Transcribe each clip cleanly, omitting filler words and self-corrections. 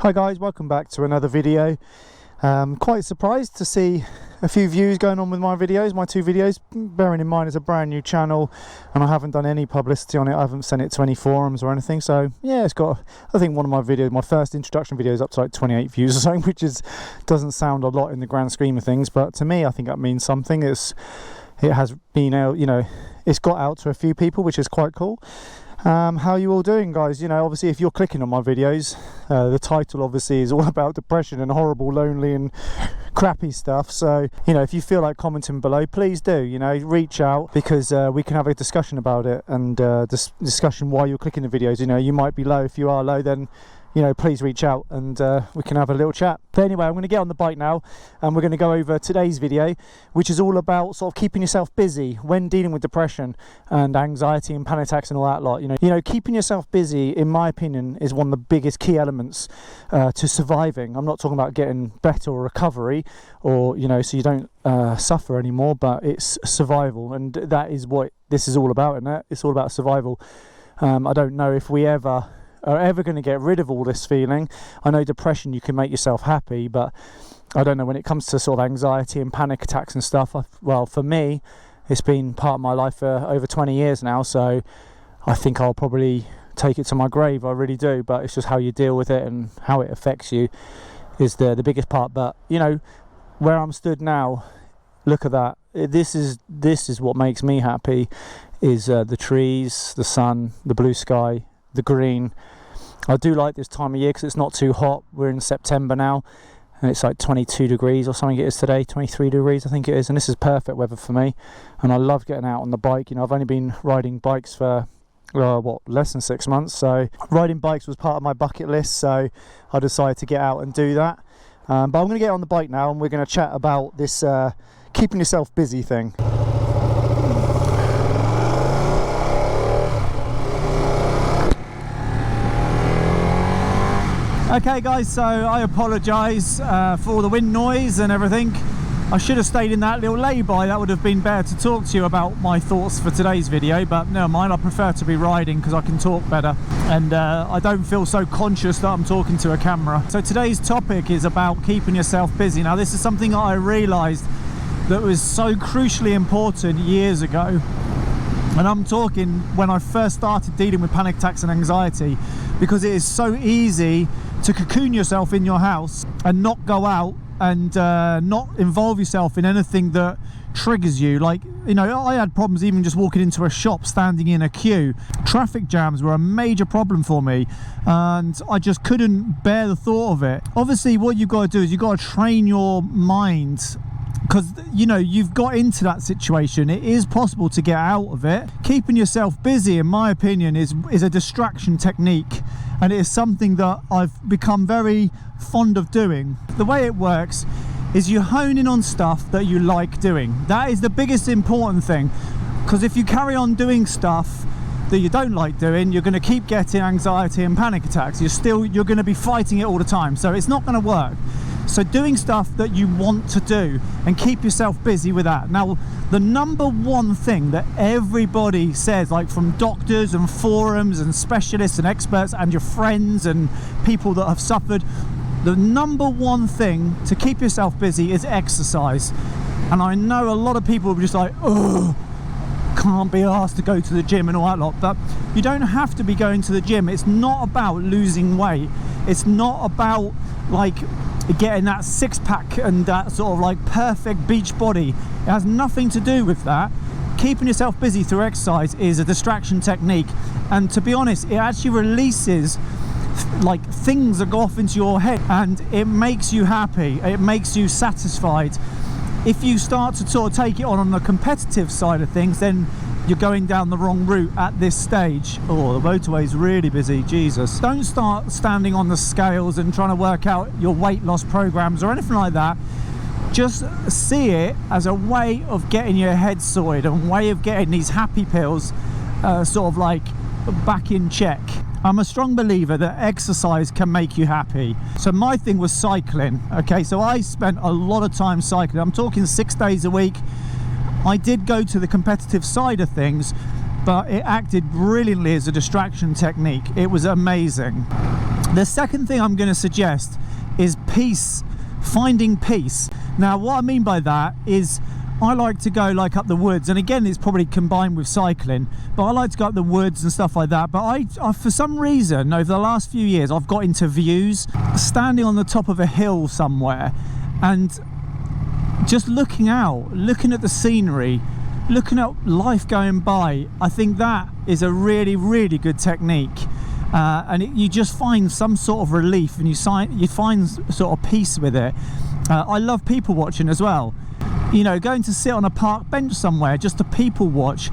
Hi guys, welcome back to another video. Quite surprised to see a few views going on with my videos, my two videos, bearing in mind it's a brand new channel and I haven't done any publicity on it. I haven't sent it to any forums or anything, so yeah, it's got, I think one of my videos, my first introduction video is up to like 28 views or something, which doesn't sound a lot in the grand scheme of things, but to me I think that means something. It has been out, you know, it's got out to a few people, which is quite cool. How are you all doing, guys? You know, obviously if you're clicking on my videos, the title obviously is all about depression and horrible, lonely and crappy stuff, so you know, if you feel like commenting below, please do, you know, reach out, because we can have a discussion about it, and discussion why you're clicking the videos. You know, you might be low. If you are low, then you know, please reach out and we can have a little chat. But anyway, I'm going to get on the bike now and we're going to go over today's video, which is all about sort of keeping yourself busy when dealing with depression and anxiety and panic attacks and all that lot. You know, keeping yourself busy, in my opinion, is one of the biggest key elements to surviving. I'm not talking about getting better or recovery, or you know, so you don't suffer anymore, but it's survival, and that is what this is all about, isn't it? It's all about survival. I don't know if we are ever going to get rid of all this feeling. I know depression, you can make yourself happy, but I don't know when it comes to sort of anxiety and panic attacks and stuff. Well, for me, it's been part of my life for over 20 years now, so I think I'll probably take it to my grave. I really do, but it's just how you deal with it and how it affects you is the biggest part. But you know, where I'm stood now, look at that. This is what makes me happy, is the trees, the sun, the blue sky, the green. I do like this time of year because it's not too hot. We're in September now and it's like 22 degrees or something it is today, 23 degrees I think it is, and this is perfect weather for me, and I love getting out on the bike. You know, I've only been riding bikes for less than 6 months, so riding bikes was part of my bucket list, so I decided to get out and do that. But I'm going to get on the bike now and we're going to chat about this keeping yourself busy thing. Okay guys, so I apologise for all the wind noise and everything. I should have stayed in that little lay-by. That would have been better to talk to you about my thoughts for today's video, but never mind, I prefer to be riding because I can talk better, and I don't feel so conscious that I'm talking to a camera. So today's topic is about keeping yourself busy. Now this is something that I realised that was so crucially important years ago, and I'm talking when I first started dealing with panic attacks and anxiety, because it is so easy to cocoon yourself in your house and not go out and not involve yourself in anything that triggers you. Like, you know, I had problems even just walking into a shop, standing in a queue. Traffic jams were a major problem for me and I just couldn't bear the thought of it. Obviously what you've got to do is you've got to train your mind, because you know, you've got into that situation. It is possible to get out of it. Keeping yourself busy, in my opinion, is a distraction technique, and it is something that I've become very fond of doing. The way it works is you hone in on stuff that you like doing. That is the biggest important thing, because if you carry on doing stuff that you don't like doing, you're going to keep getting anxiety and panic attacks. You're going to be fighting it all the time, so it's not going to work. So doing stuff that you want to do and keep yourself busy with that. Now, the number one thing that everybody says, like from doctors and forums and specialists and experts and your friends and people that have suffered, the number one thing to keep yourself busy is exercise. And I know a lot of people are just like, oh, can't be asked to go to the gym and all that lot, but you don't have to be going to the gym. It's not about losing weight. It's not about like getting that six-pack and that sort of like perfect beach body. It has nothing to do with that. Keeping yourself busy through exercise is a distraction technique, and to be honest, it actually releases like things that go off into your head and it makes you happy, it makes you satisfied. If you start to sort of take it on the competitive side of things, then you're going down the wrong route at this stage. Oh, the motorway's really busy, Jesus. Don't start standing on the scales and trying to work out your weight loss programs or anything like that. Just see it as a way of getting your head sorted, a way of getting these happy pills sort of like back in check. I'm a strong believer that exercise can make you happy. So my thing was cycling. Okay, so I spent a lot of time cycling. I'm talking 6 days a week. I did go to the competitive side of things, but it acted brilliantly as a distraction technique. It was amazing. The second thing I'm going to suggest is peace, finding peace. Now what I mean by that is I like to go like up the woods, and again it's probably combined with cycling, but I like to go up the woods and stuff like that. But I for some reason over the last few years I've got into views, standing on the top of a hill somewhere and just looking out, looking at the scenery, looking at life going by. I think that is a really, really good technique. You just find some sort of relief, and you find sort of peace with it. I love people watching as well. You know, going to sit on a park bench somewhere just to people watch.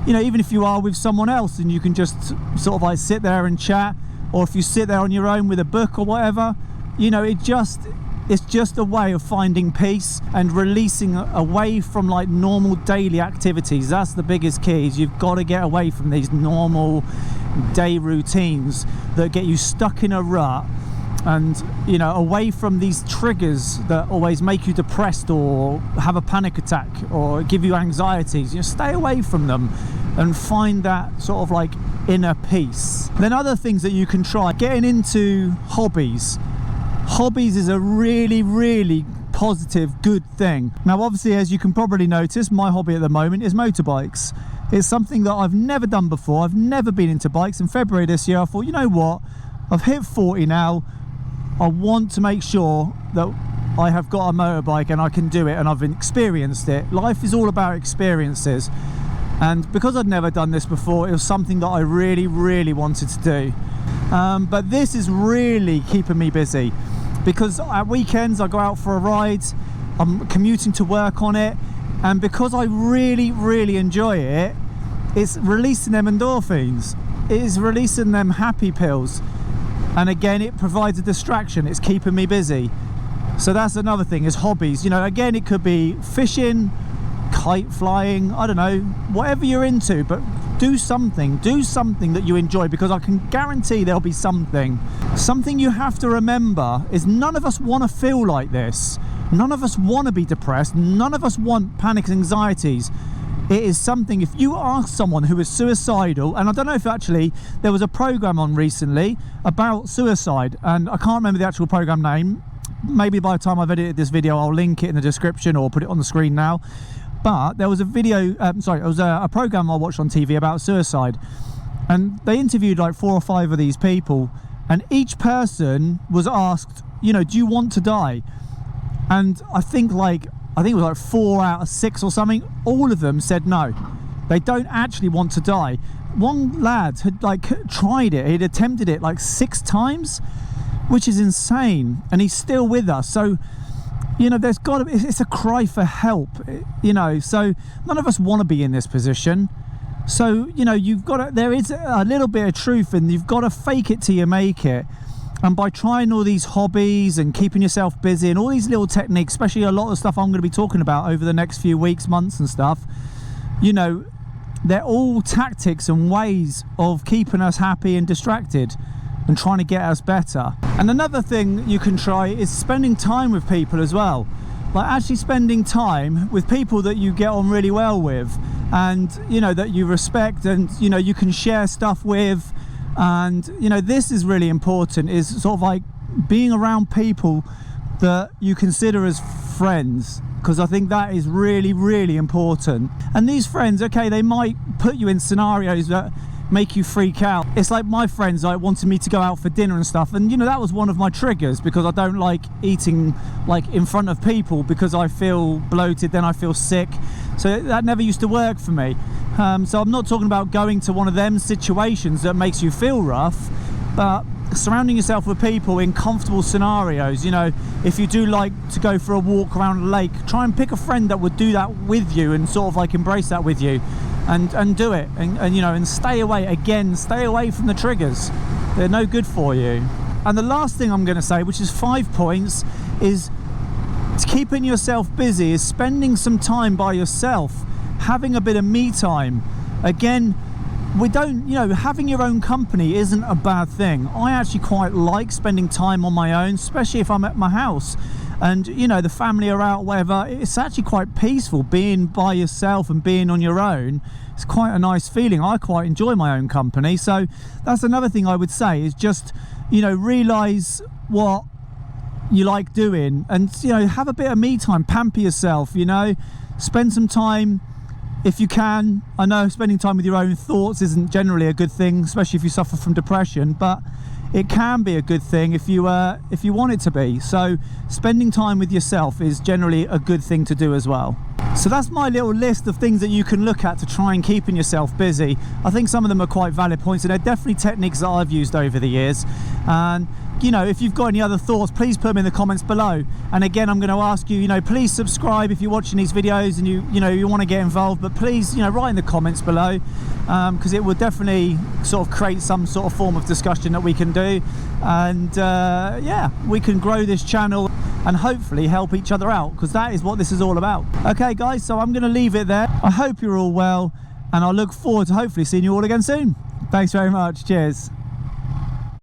You know, even if you are with someone else and you can just sort of like sit there and chat, or if you sit there on your own with a book or whatever, you know, it's just a way of finding peace and releasing away from like normal daily activities. That's the biggest key, is you've got to get away from these normal day routines that get you stuck in a rut, and you know, away from these triggers that always make you depressed or have a panic attack or give you anxieties. You know, stay away from them and find that sort of like inner peace. Then other things that you can try, getting into hobbies. Hobbies is a really, really positive, good thing. Now obviously, as you can probably notice, my hobby at the moment is motorbikes. It's something that I've never done before. I've never been into bikes. In February this year I thought, you know what, I've hit 40 now, I want to make sure that I have got a motorbike and I can do it, and I've experienced it. Life is all about experiences, and because I'd never done this before, it was something that I really, really wanted to do. But this is really keeping me busy, because at weekends I go out for a ride, I'm commuting to work on it, and because I really, really enjoy it, it's releasing them endorphins, it is releasing them happy pills, and again it provides a distraction, it's keeping me busy. So that's another thing, is hobbies. You know, again, it could be fishing, kite flying, I don't know, whatever you're into, but do something that you enjoy, because I can guarantee there'll be something. Something you have to remember is none of us want to feel like this. None of us want to be depressed. None of us want panic and anxieties. It is something, if you ask someone who is suicidal, and I don't know if actually there was a program on recently about suicide, and I can't remember the actual program name. Maybe by the time I've edited this video I'll link it in the description or put it on the screen now. But there was a video, it was a program I watched on TV about suicide, and they interviewed like 4 or 5 of these people, and each person was asked, you know, do you want to die? And I think it was like 4 out of 6 or something, all of them said no, they don't actually want to die. One lad had like tried it, he'd attempted it like 6 times, which is insane, and he's still with us. So you know, there's got to be, it's a cry for help, you know, so none of us want to be in this position. So, you know, you've got to, there is a little bit of truth, and you've got to fake it till you make it. And by trying all these hobbies and keeping yourself busy and all these little techniques, especially a lot of stuff I'm going to be talking about over the next few weeks, months and stuff, you know, they're all tactics and ways of keeping us happy and distracted and trying to get us better. And another thing you can try is spending time with people as well. Like actually spending time with people that you get on really well with, and you know, that you respect, and you know, you can share stuff with. And you know, this is really important, is sort of like being around people that you consider as friends, because I think that is really, really important. And these friends, okay, they might put you in scenarios that make you freak out. It's like my friends like wanted me to go out for dinner and stuff, and you know, that was one of my triggers, because I don't like eating like in front of people, because I feel bloated, then I feel sick, so that never used to work for me. So I'm not talking about going to one of them situations that makes you feel rough, but surrounding yourself with people in comfortable scenarios. You know, if you do like to go for a walk around a lake, try and pick a friend that would do that with you and sort of like embrace that with you, and do it, and you know, and stay away from the triggers. They're no good for you. And the last thing I'm going to say, which is 5 points, is keeping yourself busy, is spending some time by yourself, having a bit of me time. Again, we don't, you know, having your own company isn't a bad thing. I actually quite like spending time on my own, especially if I'm at my house and you know, the family are out, whatever. It's actually quite peaceful being by yourself and being on your own. It's quite a nice feeling. I quite enjoy my own company. So that's another thing I would say, is just, you know, realize what you like doing, and you know, have a bit of me time, pamper yourself, you know, spend some time if you can. I know spending time with your own thoughts isn't generally a good thing, especially if you suffer from depression, but it can be a good thing if you want it to be. So spending time with yourself is generally a good thing to do as well. So that's my little list of things that you can look at to try and keeping yourself busy. I think some of them are quite valid points, and they're definitely techniques that I've used over the years. And you know, if you've got any other thoughts, please put them in the comments below. And again, I'm going to ask you, you know, please subscribe if you're watching these videos and you know you want to get involved. But please, you know, write in the comments below, because it will definitely sort of create some sort of form of discussion that we can do, and yeah, we can grow this channel and hopefully help each other out, because that is what this is all about. Okay guys, so I'm going to leave it there. I hope you're all well, and I look forward to hopefully seeing you all again soon. Thanks very much. Cheers.